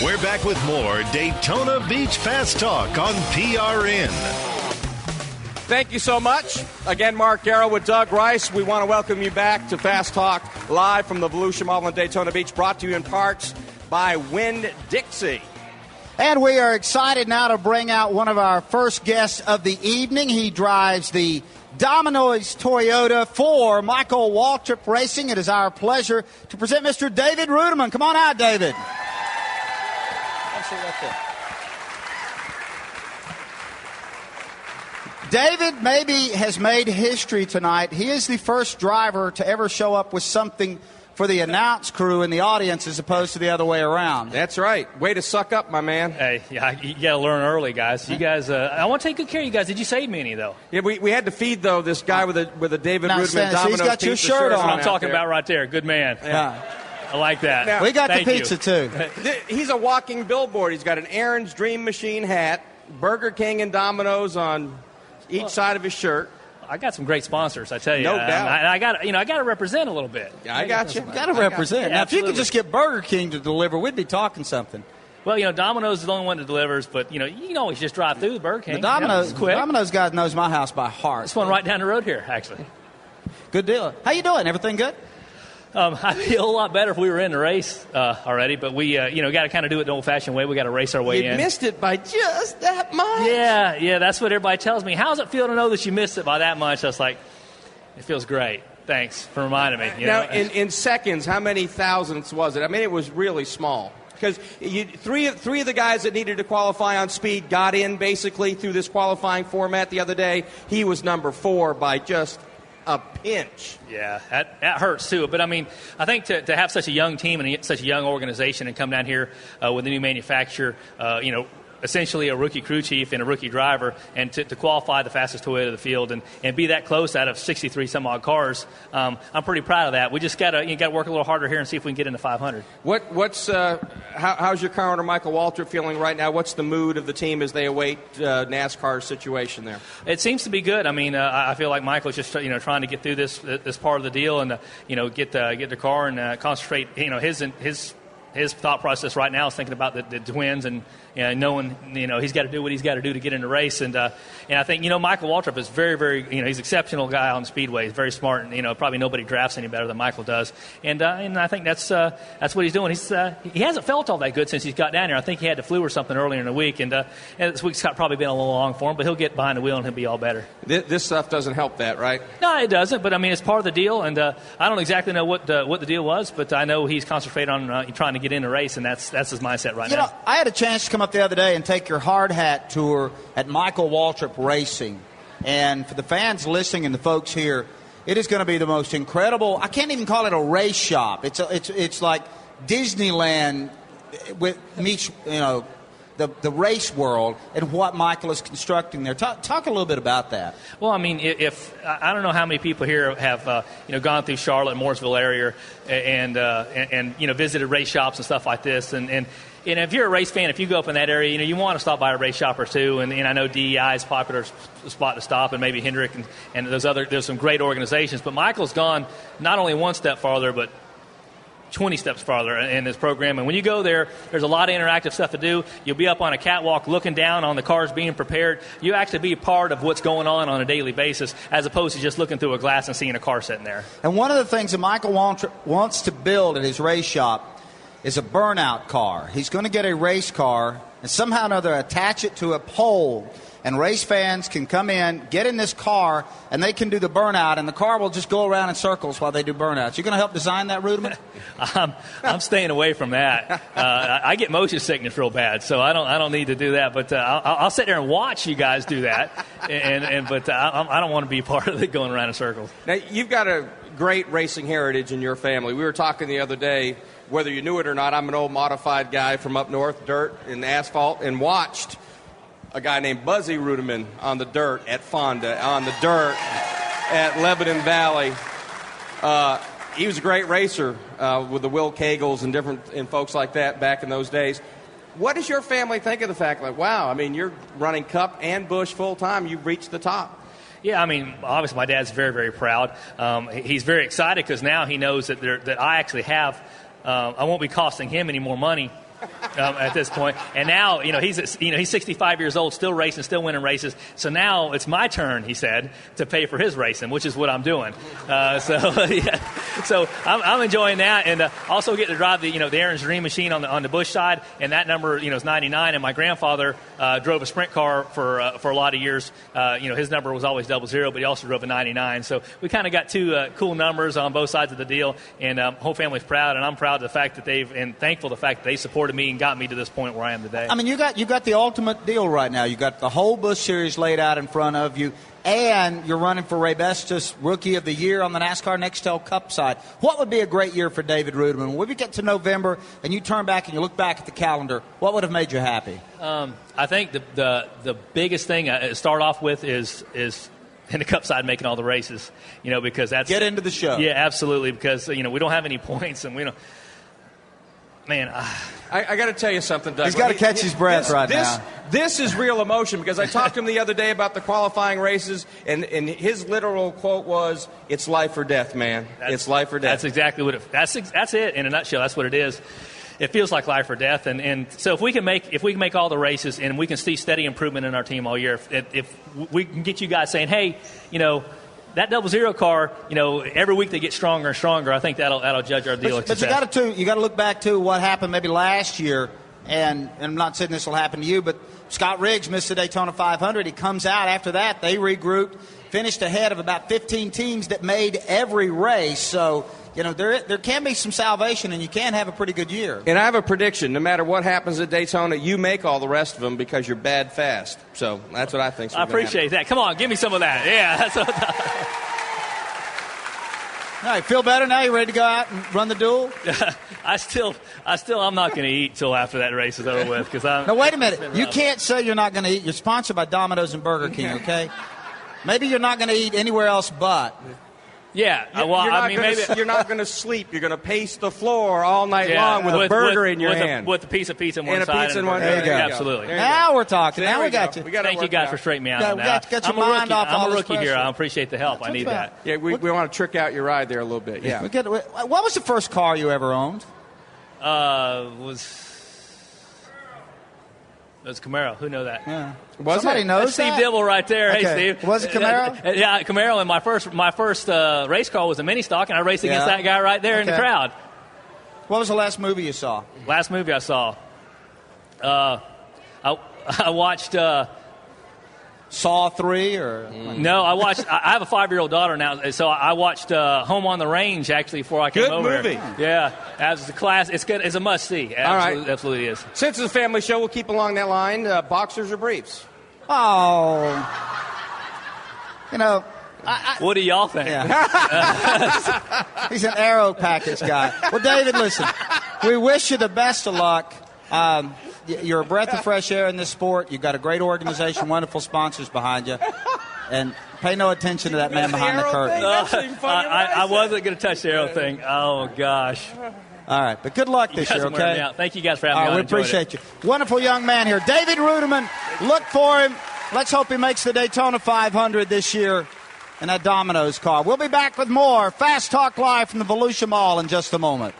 We're back with more Daytona Beach Fast Talk on PRN. Thank you so much. Again, Mark Garrow with Doug Rice. We want to welcome you back to Fast Talk live from the Volusia Mall in Daytona Beach, brought to you in parts by Winn-Dixie. And we are excited now to bring out one of our first guests of the evening. He drives the Domino's Toyota for Michael Waltrip Racing. It is our pleasure to present Mr. David Reutimann. Come on out, David. David maybe has made history tonight. He is the first driver to ever show up with something for the announce crew in the audience as opposed to the other way around. That's right. Way to suck up, my man. Hey, yeah, you got to learn early, guys. You guys, I want to take good care of you guys. Did you save me any, though? Yeah, we had to feed, though, this guy with a David Reutimann Domino's he's got your shirt on. I'm talking about right there. Good man. Yeah. I like that. Now, we got Thank the pizza, you. too. He's a walking billboard. He's got an Aaron's Dream Machine hat, Burger King and Domino's on each side of his shirt. I got some great sponsors, I tell you. No doubt. I got to represent a little bit. Yeah, I got you. Got to represent. Yeah, now, if you could absolutely. just get Burger King to deliver, we'd be talking something. Well, Domino's is the only one that delivers, but, you can always just drive through the Burger King. The Domino's, it's quick. Domino's guy knows my house by heart. This one right down the road here, actually. Good deal. How you doing? Everything good? I feel a whole lot better if we were in the race already, but we, got to kind of do it the old-fashioned way. We got to race our way You in. missed it by just that much. Yeah, that's what everybody tells me. How does it feel to know that you missed it by that much? I was like, it feels great. Thanks for reminding me. Now, in seconds, how many thousandths was it? I mean, it was really small. Because three of the guys that needed to qualify on speed got in basically through this qualifying format the other day. He was number 4 by just a pinch. Yeah, that hurts too. But I mean, I think to have such a young team and such a young organization and come down here with a new manufacturer, essentially a rookie crew chief and a rookie driver, and to qualify the fastest Toyota of the field and be that close out of 63 some odd cars, I'm pretty proud of that. We just got to work a little harder here and see if we can get into 500. How's your car owner Michael Waltrip feeling right now? What's the mood of the team as they await NASCAR's situation there? It seems to be good. I mean, I feel like Michael's just trying to get through this part of the deal and get the car and concentrate. His thought process right now is thinking about the twins and knowing he's got to do what he's got to do to get in the race. And I think Michael Waltrip is very, very he's an exceptional guy on the speedway. He's very smart, and probably nobody drafts any better than Michael does. And I think that's what he's doing. He hasn't felt all that good since he's got down here. I think he had the flu or something earlier in the week, and this week's probably been a little long for him. But he'll get behind the wheel and he'll be all better. This stuff doesn't help that, right? No, it doesn't. But I mean, it's part of the deal. And I don't exactly know what the deal was, but I know he's concentrated on trying to get in the race. And that's his mindset right now. I had a chance to come up the other day and take your hard hat tour at Michael Waltrip Racing. And for the fans listening and the folks here, it is going to be the most incredible. I can't even call it a race shop. It's like Disneyland with meets the race world and what Michael is constructing there. Talk a little bit about that. Well, I mean, if I don't know how many people here have gone through Charlotte, Mooresville area, and visited race shops and stuff like this, and if you're a race fan, if you go up in that area, you want to stop by a race shop or two, and I know DEI is a popular spot to stop, and maybe Hendrick and there's some great organizations, but Michael's gone not only one step farther, but 20 steps farther in this program. And when you go there, there's a lot of interactive stuff to do. You'll be up on a catwalk looking down on the cars being prepared. You actually be a part of what's going on a daily basis, as opposed to just looking through a glass and seeing a car sitting there. And one of the things that Michael wants to build at his race shop is a burnout car. He's going to get a race car and somehow or another attach it to a pole, and race fans can come in, get in this car, and they can do the burnout, and the car will just go around in circles while they do burnouts. You going to help design that, Reutimann? I'm staying away from that. I get motion sickness real bad, so I don't need to do that. But I'll sit there and watch you guys do that, but I don't want to be part of it going around in circles. Now, you've got a great racing heritage in your family. We were talking the other day, whether you knew it or not, I'm an old modified guy from up north, dirt and asphalt, and watched a guy named Buzzy Reutimann on the dirt at Fonda, on the dirt at Lebanon Valley. He was a great racer with the Will Kegels and folks like that back in those days. What does your family think of the fact, wow, I mean, you're running Cup and Busch full time, you've reached the top? Yeah, I mean, obviously my dad's very, very proud. He's very excited because now he knows that I actually have, I won't be costing him any more money at this point. And now, he's 65 years old, still racing, still winning races. So now it's my turn, he said, to pay for his racing, which is what I'm doing. So I'm enjoying that, and also get to drive the Aaron's Dream machine on the Busch side, and that number is 99. And my grandfather drove a sprint car for a lot of years. His number was always 00, but he also drove a 99. So we kind of got two cool numbers on both sides of the deal, and whole family's proud, and I'm proud of the fact that and thankful the fact that they supported me and got me to this point where I am today. I mean, you got the ultimate deal right now. You got the whole Busch Series laid out in front of you, and you're running for Ray Bestis Rookie of the Year on the NASCAR Nextel Cup side. What would be a great year for David Reutimann? When we get to November and you turn back and you look back at the calendar, what would have made you happy? I think the biggest thing to start off with is in the Cup side making all the races, because that's... Get into the show. Yeah, absolutely, because, we don't have any points, and we don't... Man, I got to tell you something, Doug. He's got to catch his breath now. This is real emotion, because I talked to him the other day about the qualifying races, and his literal quote was, "It's life or death, man. It's life or death." That's exactly what that's it in a nutshell. That's what it is. It feels like life or death, and so if we can make all the races, and we can see steady improvement in our team all year, if we can get you guys saying, hey, that 00 car, every week they get stronger and stronger. I think that'll judge our deal. But you got to look back to what happened maybe last year, and I'm not saying this will happen to you, but Scott Riggs missed the Daytona 500. He comes out after that. They regrouped, finished ahead of about 15 teams that made every race. So there can be some salvation, and you can have a pretty good year. And I have a prediction. No matter what happens at Daytona, you make all the rest of them because you're bad fast. So that's what I think. I appreciate that. Come on, give me some of that. Yeah, that's what All right, feel better now? You ready to go out and run the duel? I'm not going to eat till after that race is over with. Now, wait a minute. You can't say you're not going to eat. You're sponsored by Domino's and Burger King, okay? Maybe you're not going to eat anywhere else but. Yeah, you're not going to sleep. You're going to pace the floor all night long with a burger in your hand. With a piece of pizza in one and side. A pizza in one hand. Absolutely. Now we're talking. Now we got you. Thank you guys for straightening me out on that. I'm a rookie here. I appreciate the help. I need that. Yeah, we want to trick out your ride there a little bit. Yeah. What was the first car you ever owned? It was Camaro. Who know that? Yeah. Somebody knows Steve that? Dibble right there. Okay. Hey, Steve. Was it Camaro? Yeah, Camaro. And my first race car was a mini stock, and I raced against that guy right there in the crowd. What was the last movie you saw? Last movie I saw? I watched... Saw 3 or no? I watched. I have a 5-year-old daughter now, so I watched Home on the Range actually before I came over. Good movie. Yeah, as a class, it's good. It's a must see. Absolutely is. Since it's a family show, we'll keep along that line. Boxers or briefs? Oh, what do y'all think? Yeah. He's an aero package guy. Well, David, listen, we wish you the best of luck. You're a breath of fresh air in this sport. You've got a great organization, wonderful sponsors behind you. And pay no attention to that man behind the curtain. I wasn't going to touch the arrow thing. Oh, gosh. All right, but good luck this year, okay? Thank you guys for having me on. We appreciate you. Wonderful young man here. David Reutimann, look for him. Let's hope he makes the Daytona 500 this year in that Domino's car. We'll be back with more Fast Talk Live from the Volusia Mall in just a moment.